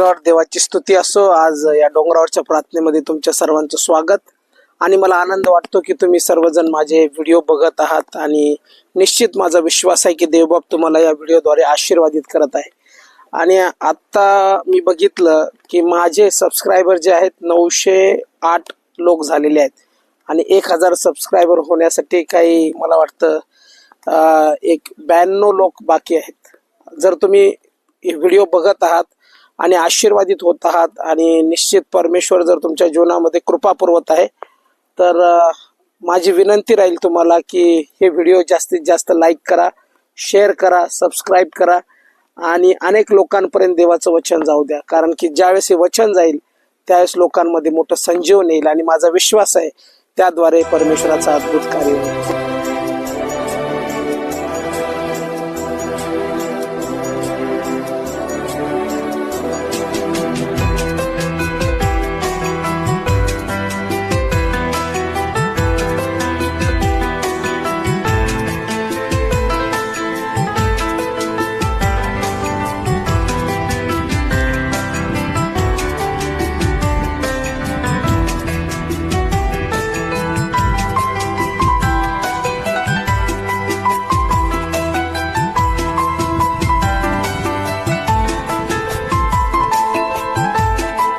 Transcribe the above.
देवाची स्तुती असो। आज या डोंगरावरच्या प्रार्थनेमध्ये तुमच्या सर्वांचं स्वागत आणि मला आनंद वाटतो की तुम्ही सर्वजण माझे व्हिडिओ बघत आहात आणि निश्चित माझा विश्वास आहे की देवबाप तुम्हाला या व्हिडिओद्वारे आशीर्वादित करत आहे। आणि आता मी बघितलं की माझे सबस्क्रायबर जे आहेत 908 लोक झालेले आहेत आणि 1000 सबस्क्रायबर होण्यासाठी काही मला वाटतं एक 92 लोक बाकी आहेत। जर तुम्ही व्हिडिओ बघत आहात आणि आशीर्वादित होत आहात आणि निश्चित परमेश्वर जर तुमच्या जीवनामध्ये कृपा पुरवत आहे तर माझी विनंती राहील तुम्हाला की हे व्हिडिओ जास्तीत जास्त लाईक करा, शेअर करा, सबस्क्राईब करा आणि अनेक लोकांपर्यंत देवाचं वचन जाऊ द्या। कारण की ज्यावेळेस हे वचन जाईल त्यावेळेस लोकांमध्ये मोठं संजीवन येईल आणि माझा विश्वास आहे त्याद्वारे परमेश्वराचा अद्भुत कार्य होईल।